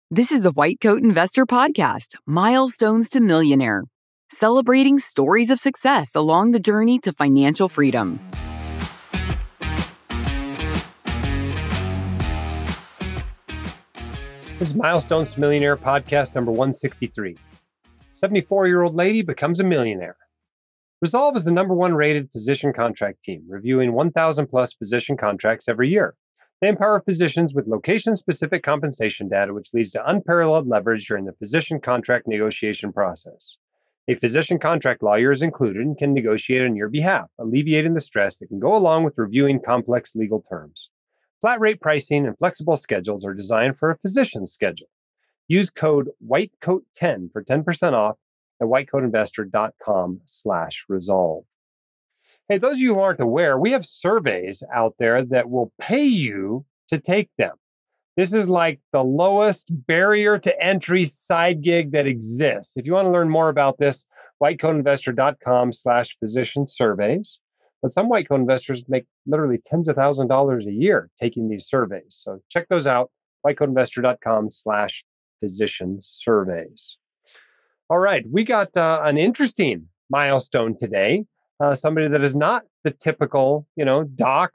This is the White Coat Investor Podcast, Milestones to Millionaire, celebrating stories of success along the journey to financial freedom. This is Milestones to Millionaire Podcast number 163. 74-year-old lady becomes a millionaire. Resolve is the number one rated physician contract team, reviewing 1,000 plus physician contracts every year. They empower physicians with location-specific compensation data, which leads to unparalleled leverage during the physician contract negotiation process. A physician contract lawyer is included and can negotiate on your behalf, alleviating the stress that can go along with reviewing complex legal terms. Flat rate pricing and flexible schedules are designed for a physician's schedule. Use code WHITECOAT10 for 10% off at whitecoatinvestor.com/resolve. Hey, those of you who aren't aware, we have surveys out there that will pay you to take them. This is like the lowest barrier to entry side gig that exists. If you want to learn more about this, whitecoatinvestor.com/physician surveys. But some white coat investors make literally tens of thousands of dollars a year taking these surveys. So check those out, whitecoatinvestor.com/physician surveys. All right, we got an interesting milestone today. Somebody that is not the typical, doc,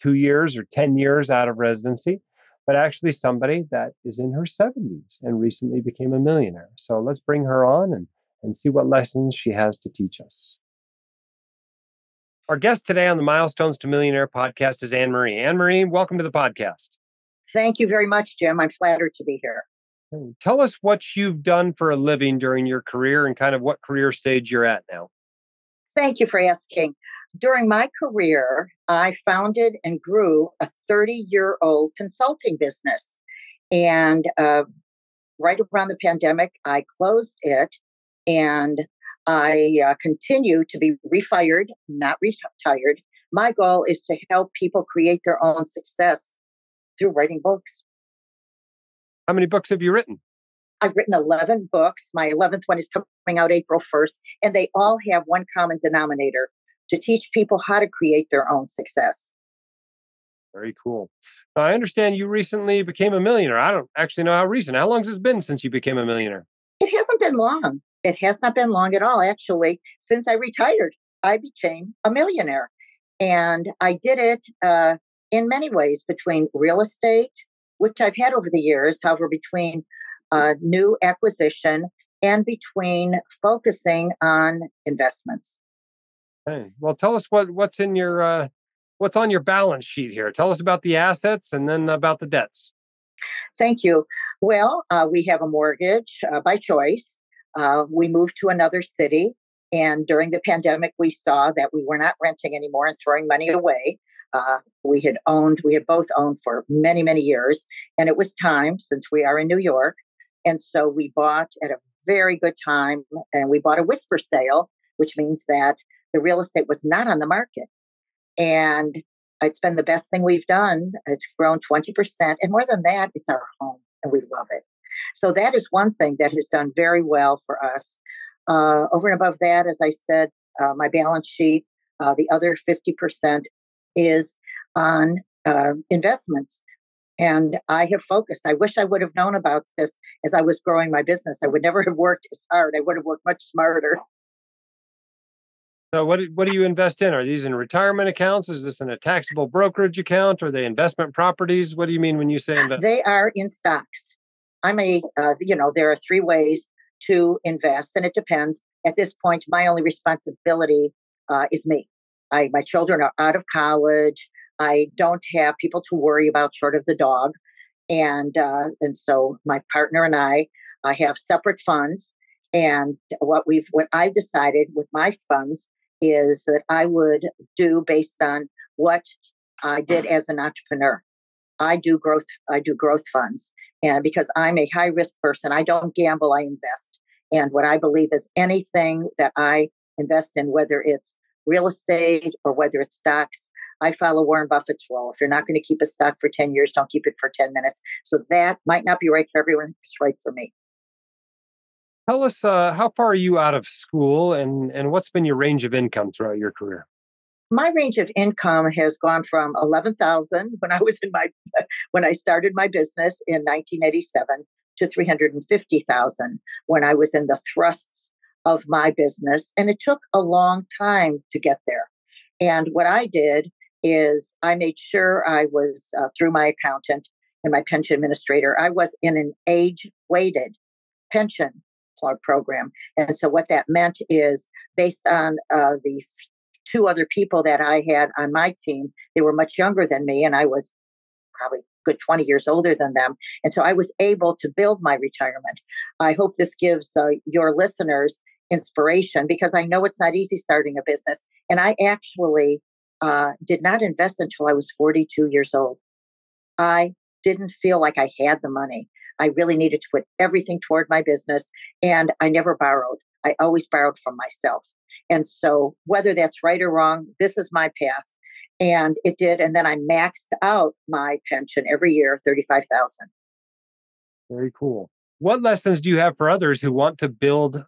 2 years or 10 years out of residency, but actually somebody that is in her 70s and recently became a millionaire. So let's bring her on and see what lessons she has to teach us. Our guest today on the Milestones to Millionaire podcast is Anne-Marie. Anne-Marie, welcome to the podcast. Thank you very much, Jim. I'm flattered to be here. Tell us what you've done for a living during your career and kind of what career stage you're at now. Thank you for asking. During my career, I founded and grew a 30-year-old consulting business. And right around the pandemic, I closed it and I continue to be refired, not retired. My goal is to help people create their own success through writing books. How many books have you written? I've written 11 books. My 11th one is coming out April 1st, and they all have one common denominator: to teach people how to create their own success. Very cool. Now, I understand you recently became a millionaire. I don't actually know how recent. How long has it been since you became a millionaire? It hasn't been long. It has not been long at all, actually. Since I retired, I became a millionaire. And I did it in many ways, between real estate, which I've had over the years, however, between new acquisition and between focusing on investments. Hey, well, tell us what's on your balance sheet here. Tell us about the assets and then about the debts. Thank you. Well, we have a mortgage by choice. We moved to another city, and during the pandemic, we saw that we were not renting anymore and throwing money away. We had both owned for many, many years, and it was time, since we are in New York. And so we bought at a very good time, and we bought a whisper sale, which means that the real estate was not on the market. And it's been the best thing we've done. It's grown 20%. And more than that, it's our home, and we love it. So that is one thing that has done very well for us. Over and above that, as I said, my balance sheet, the other 50% is on investments. And I have focused. I wish I would have known about this as I was growing my business. I would never have worked as hard. I would have worked much smarter. So what do you invest in? Are these in retirement accounts? Is this in a taxable brokerage account? Are they investment properties? What do you mean when you say invest? They are in stocks. there are 3 ways to invest, and it depends. At this point, my only responsibility is me. My children are out of college. I don't have people to worry about short of the dog. And so my partner and I have separate funds. And what I've decided with my funds is that I would do based on what I did as an entrepreneur. I do growth funds. And because I'm a high risk person, I don't gamble, I invest. And what I believe is anything that I invest in, whether it's real estate or whether it's stocks, I follow Warren Buffett's rule. If you're not going to keep a stock for 10 years, don't keep it for 10 minutes. So that might not be right for everyone. It's right for me. Tell us, how far are you out of school and what's been your range of income throughout your career? My range of income has gone from $11,000 when I started my business in 1987 to 350,000 when I was in the thrusts of my business. And it took a long time to get there. And what I did is I made sure I was, through my accountant and my pension administrator, I was in an age-weighted pension program. And so what that meant is based on the two other people that I had on my team, they were much younger than me, and I was probably good 20 years older than them. And so I was able to build my retirement. I hope this gives your listeners inspiration, because I know it's not easy starting a business. And I actually did not invest until I was 42 years old. I didn't feel like I had the money. I really needed to put everything toward my business, and I never borrowed. I always borrowed from myself. And so whether that's right or wrong, this is my path. And it did. And then I maxed out my pension every year, 35,000. Very cool. What lessons do you have for others who want to build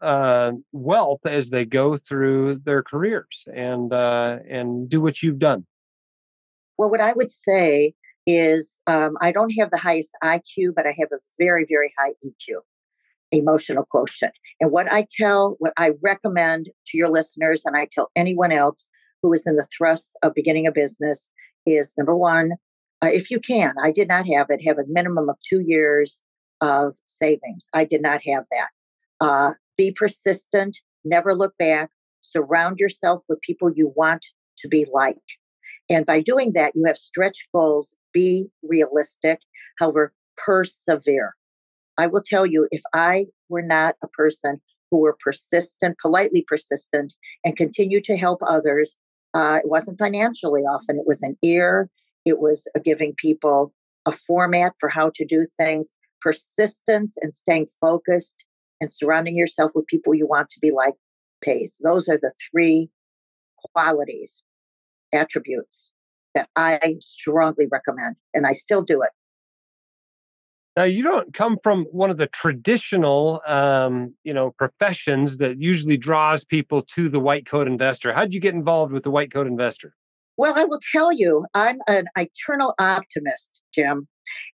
wealth as they go through their careers and do what you've done? Well, what I would say is I don't have the highest IQ, but I have a very, very high EQ, emotional quotient. And what I recommend to your listeners, and I tell anyone else who is in the thrust of beginning a business, is number one, if you can, I did not have a minimum of 2 years of savings. I did not have that. Be persistent, never look back, surround yourself with people you want to be like. And by doing that, you have stretch goals, be realistic, however, persevere. I will tell you, if I were not a person who were persistent, politely persistent, and continue to help others, it wasn't financially often. It was an ear. It was giving people a format for how to do things. Persistence and staying focused and surrounding yourself with people you want to be like pays. Those are the three qualities, attributes that I strongly recommend, and I still do it. Now, you don't come from one of the traditional, professions that usually draws people to the white coat investor. How did you get involved with the white coat investor? Well, I will tell you, I'm an eternal optimist, Jim.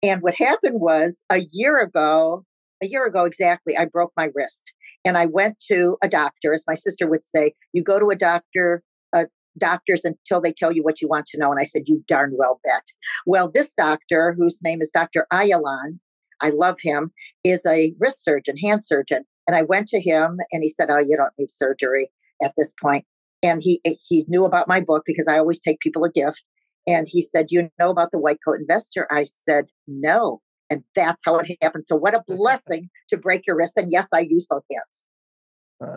And what happened was a year ago exactly, I broke my wrist. And I went to a doctor, as my sister would say, you go to a doctors until they tell you what you want to know. And I said, you darn well bet. Well, this doctor, whose name is Dr. Ayalan, I love him, is a wrist surgeon, hand surgeon. And I went to him and he said, oh, you don't need surgery at this point. And he knew about my book because I always take people a gift. And he said, you know about the white coat investor? I said, no. And that's how it happened. So what a blessing to break your wrist. And yes, I use both hands.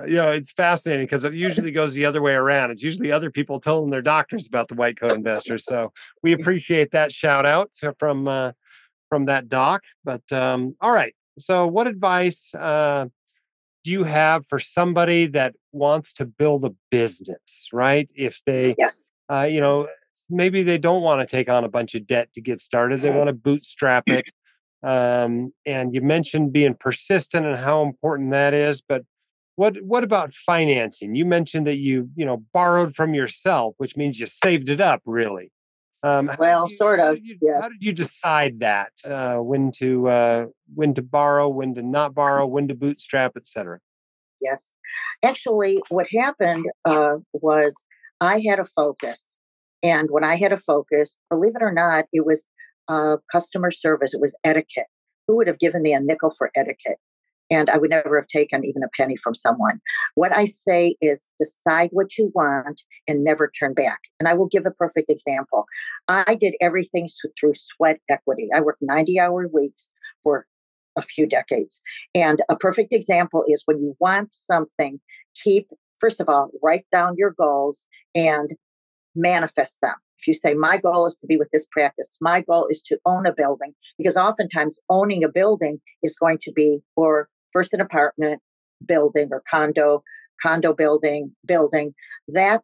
It's fascinating because it usually goes the other way around. It's usually other people telling their doctors about the white coat investor. So we appreciate that shout out from that doc. But all right. So what advice do you have for somebody that wants to build a business, right? If they, yes. Maybe they don't want to take on a bunch of debt to get started. They want to bootstrap it. And you mentioned being persistent and how important that is. But what about financing? You mentioned that you borrowed from yourself, which means you saved it up, really. Sort of. Yes. How did you decide that when to borrow, when to not borrow, when to bootstrap, et cetera? Yes. Actually, what happened was I had a focus. And when I had a focus, believe it or not, it was customer service. It was etiquette. Who would have given me a nickel for etiquette? And I would never have taken even a penny from someone. What I say is decide what you want and never turn back. And I will give a perfect example. I did everything through sweat equity. I worked 90-hour weeks for a few decades. And a perfect example is when you want something, first of all, write down your goals and manifest them. If you say, my goal is to be with this practice, my goal is to own a building, because oftentimes owning a building is going to be, or first an apartment building or condo building, that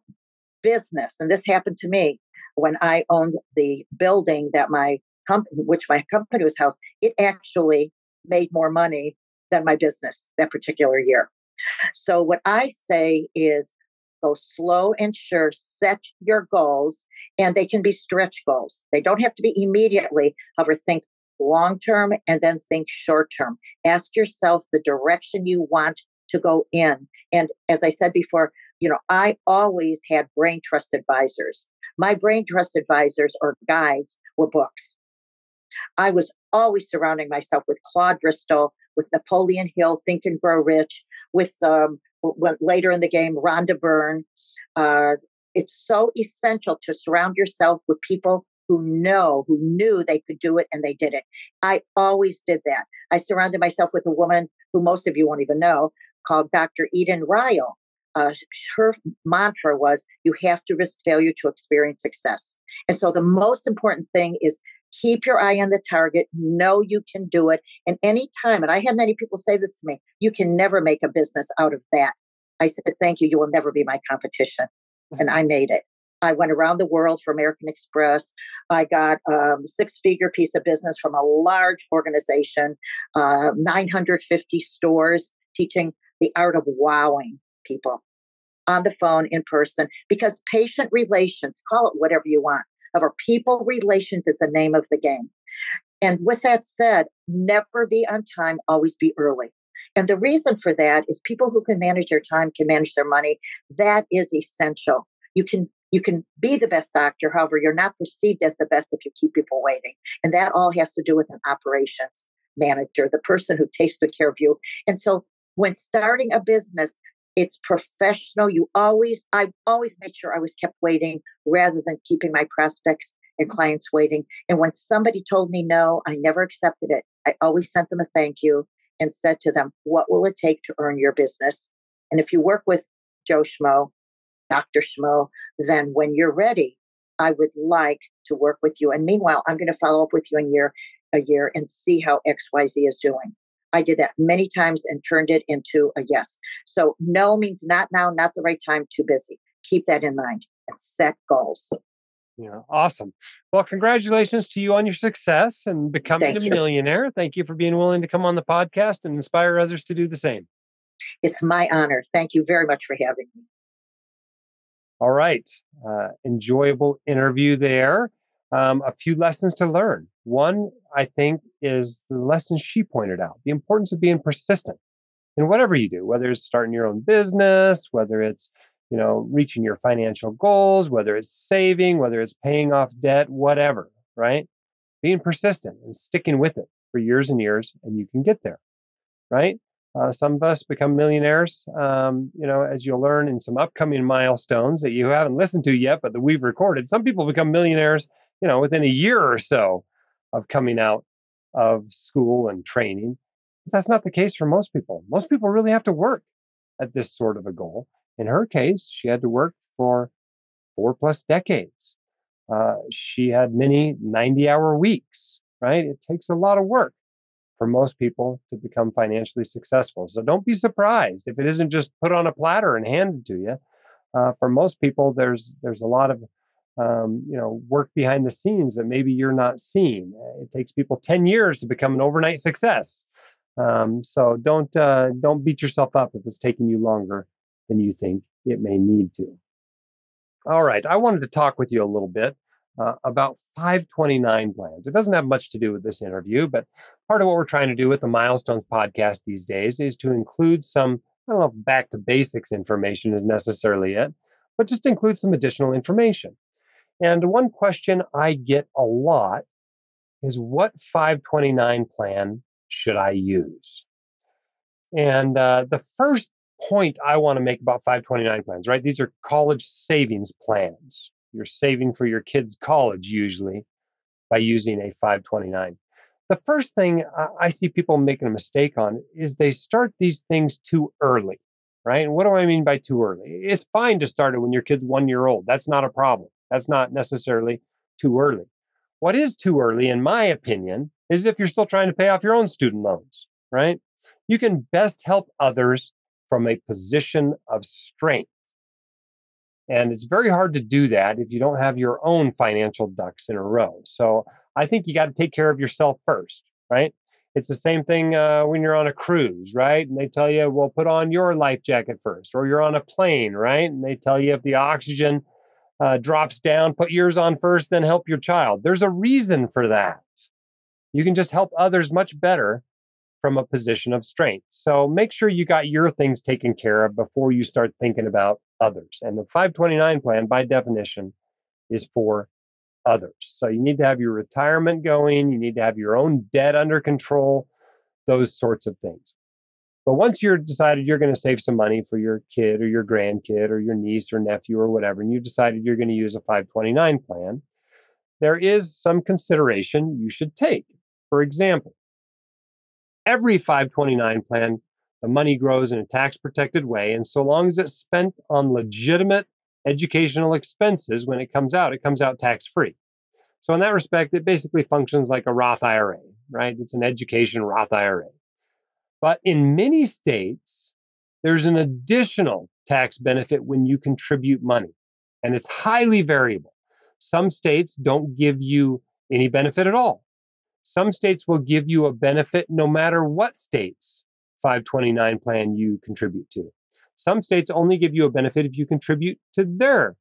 business. And this happened to me when I owned the building that my company was housed. It actually made more money than my business that particular year. So what I say is go slow and sure, set your goals, and they can be stretch goals. They don't have to be immediately. However, think long term and then think short term. Ask yourself the direction you want to go in. And as I said before, I always had brain trust advisors. My brain trust advisors or guides were books. I was always surrounding myself with Claude Bristol, with Napoleon Hill, Think and Grow Rich, with later in the game, Rhonda Byrne. It's so essential to surround yourself with people who knew they could do it and they did it. I always did that. I surrounded myself with a woman who most of you won't even know called Dr. Eden Ryle. Her mantra was, you have to risk failure to experience success. And so the most important thing is keep your eye on the target, know you can do it. And anytime, and I had many people say this to me, you can never make a business out of that. I said, thank you. You will never be my competition. And I made it. I went around the world for American Express. I got a 6-figure piece of business from a large organization, 950 stores, teaching the art of wowing people on the phone, in person, because patient relations, call it whatever you want, of our people relations is the name of the game. And with that said, never be on time, always be early. And the reason for that is people who can manage their time can manage their money. That is essential. You can be the best doctor. However, you're not perceived as the best if you keep people waiting. And that all has to do with an operations manager, the person who takes good care of you. And so when starting a business, it's professional. I always made sure I was kept waiting rather than keeping my prospects and clients waiting. And when somebody told me no, I never accepted it. I always sent them a thank you and said to them, what will it take to earn your business? And if you work with Joe Schmo, Dr. Schmo, then when you're ready, I would like to work with you. And meanwhile, I'm going to follow up with you in a year and see how XYZ is doing. I did that many times and turned it into a yes. So no means not now, not the right time, too busy. Keep that in mind and set goals. Yeah, awesome. Well, congratulations to you on your success and becoming a millionaire. Thank you for being willing to come on the podcast and inspire others to do the same. It's my honor. Thank you very much for having me. All right. Enjoyable interview there. A few lessons to learn. One, I think, is the lesson she pointed out, the importance of being persistent in whatever you do, whether it's starting your own business, whether it's, reaching your financial goals, whether it's saving, whether it's paying off debt, whatever, right? Being persistent and sticking with it for years and years, and you can get there, right? Some of us become millionaires, as you'll learn in some upcoming milestones that you haven't listened to yet, but that we've recorded. Some people become millionaires, within a year or so of coming out of school and training. But that's not the case for most people. Most people really have to work at this sort of a goal. In her case, she had to work for 4+ decades. She had many 90-hour weeks, right? It takes a lot of work for most people to become financially successful. So don't be surprised if it isn't just put on a platter and handed to you. For most people, there's a lot of work behind the scenes that maybe you're not seeing. It takes people 10 years to become an overnight success. So don't beat yourself up if it's taking you longer than you think it may need to. All right, I wanted to talk with you a little bit about 529 plans. It doesn't have much to do with this interview, but part of what we're trying to do with the Milestones podcast these days is to include some, I don't know if back to basics information is necessarily it, but just include some additional information. And one question I get a lot is, what 529 plan should I use? And the first point I want to make about 529 plans, right? These are college savings plans. You're saving for your kids' college usually by using a 529. The first thing I see people making a mistake on is they start these things too early, right? And what do I mean by too early? It's fine to start it when your kid's 1 year old. That's not a problem. That's not necessarily too early. What is too early, in my opinion, is if you're still trying to pay off your own student loans, right? You can best help others from a position of strength. And it's very hard to do that if you don't have your own financial ducks in a row. So I think you got to take care of yourself first, right? It's the same thing when you're on a cruise, right? And they tell you, well, put on your life jacket first. Or you're on a plane, right? And they tell you if the oxygen drops down, put yours on first, then help your child. There's a reason for that. You can just help others much better from a position of strength. So make sure you got your things taken care of before you start thinking about others. And the 529 plan, by definition, is for others. So you need to have your retirement going, you need to have your own debt under control, those sorts of things. But once you're decided you're going to save some money for your kid or your grandkid or your niece or nephew or whatever, and you've decided you're going to use a 529 plan, there is some consideration you should take. For example, every 529 plan, the money grows in a tax protected way. And so long as it's spent on legitimate educational expenses, when it comes out tax free. So in that respect, it basically functions like a Roth IRA, right? It's an education Roth IRA. But in many states, there's an additional tax benefit when you contribute money, and it's highly variable. Some states don't give you any benefit at all. Some states will give you a benefit no matter what state's 529 plan you contribute to. Some states only give you a benefit if you contribute to their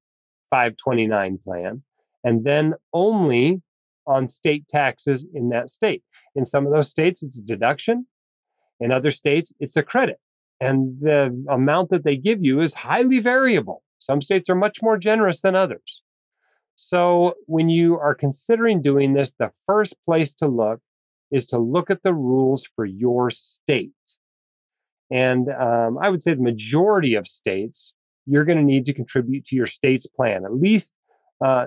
529 plan, and then only on state taxes in that state. In some of those states, it's a deduction. In other states, it's a credit. And the amount that they give you is highly variable. Some states are much more generous than others. So when you are considering doing this, the first place to look is to look at the rules for your state. And I would say the majority of states, you're going to need to contribute to your state's plan, at least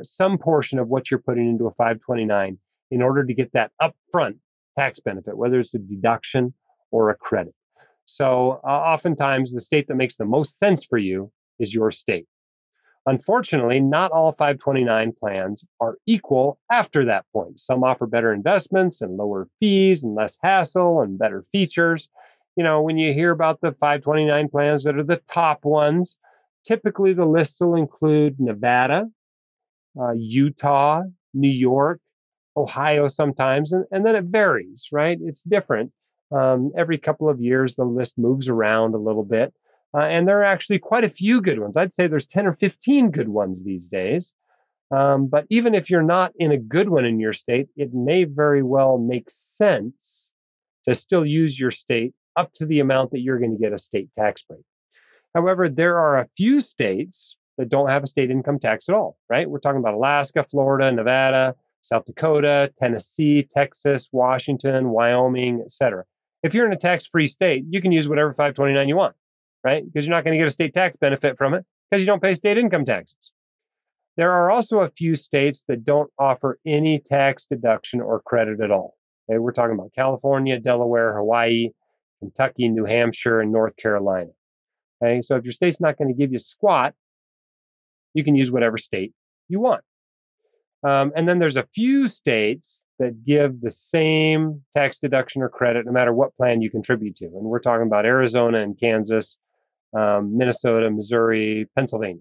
some portion of what you're putting into a 529 in order to get that upfront tax benefit, whether it's a deduction or a credit. So oftentimes the state that makes the most sense for you is your state. Unfortunately, not all 529 plans are equal after that point. Some offer better investments and lower fees and less hassle and better features. You know, when you hear about the 529 plans that are the top ones, typically the lists will include Nevada, Utah, New York, Ohio sometimes, and then it varies, right? It's different. Every couple of years, the list moves around a little bit. And there are actually quite a few good ones. I'd say there's 10 or 15 good ones these days. But even if you're not in a good one in your state, it may very well make sense to still use your state up to the amount that you're going to get a state tax break. However, there are a few states that don't have a state income tax at all, right? We're talking about Alaska, Florida, Nevada, South Dakota, Tennessee, Texas, Washington, Wyoming, etc. If you're in a tax-free state, you can use whatever 529 you want, right? Because you're not going to get a state tax benefit from it because you don't pay state income taxes. There are also a few states that don't offer any tax deduction or credit at all. Okay? We're talking about California, Delaware, Hawaii, Kentucky, New Hampshire, and North Carolina. Okay? So if your state's not going to give you squat, you can use whatever state you want. And then there's a few states that give the same tax deduction or credit no matter what plan you contribute to. And we're talking about Arizona and Kansas, Minnesota, Missouri, Pennsylvania.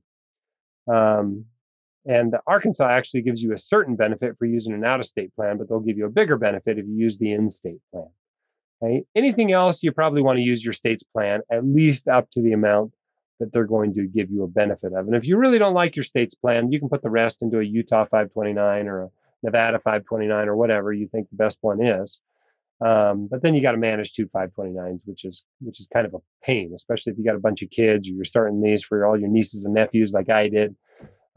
And Arkansas actually gives you a certain benefit for using an out-of-state plan, but they'll give you a bigger benefit if you use the in-state plan. Okay? Anything else, you probably want to use your state's plan, at least up to the amount that they're going to give you a benefit of. And if you really don't like your state's plan, you can put the rest into a Utah 529 or a Nevada 529 or whatever you think the best one is. But then you got to manage two 529s, which is kind of a pain, especially if you got a bunch of kids or you're starting these for all your nieces and nephews like I did.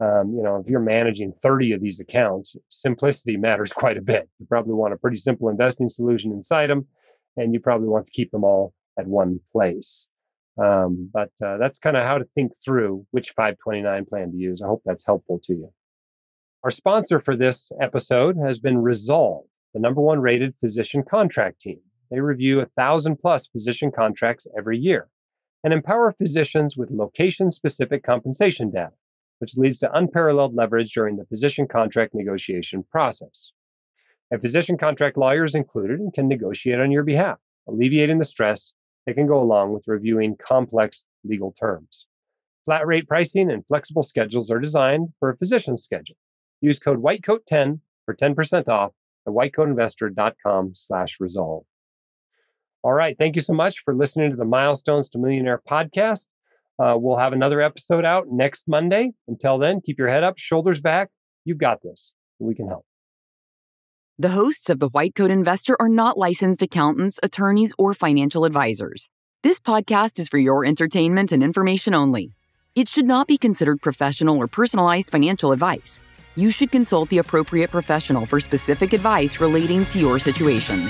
If you're managing 30 of these accounts, simplicity matters quite a bit. You probably want a pretty simple investing solution inside them, and you probably want to keep them all at one place. But that's kind of how to think through which 529 plan to use. I hope that's helpful to you. Our sponsor for this episode has been Resolve, the #1 rated physician contract team. They review 1,000+ physician contracts every year and empower physicians with location-specific compensation data, which leads to unparalleled leverage during the physician contract negotiation process. A physician contract lawyer is included and can negotiate on your behalf, alleviating the stress that can go along with reviewing complex legal terms. Flat rate pricing and flexible schedules are designed for a physician's schedule. Use code WHITECOAT10 for 10% off at whitecoatinvestor.com/resolve. All right. Thank you so much for listening to the Milestones to Millionaire podcast. We'll have another episode out next Monday. Until then, keep your head up, shoulders back. You've got this. We can help. The hosts of The White Coat Investor are not licensed accountants, attorneys, or financial advisors. This podcast is for your entertainment and information only. It should not be considered professional or personalized financial advice. You should consult the appropriate professional for specific advice relating to your situation.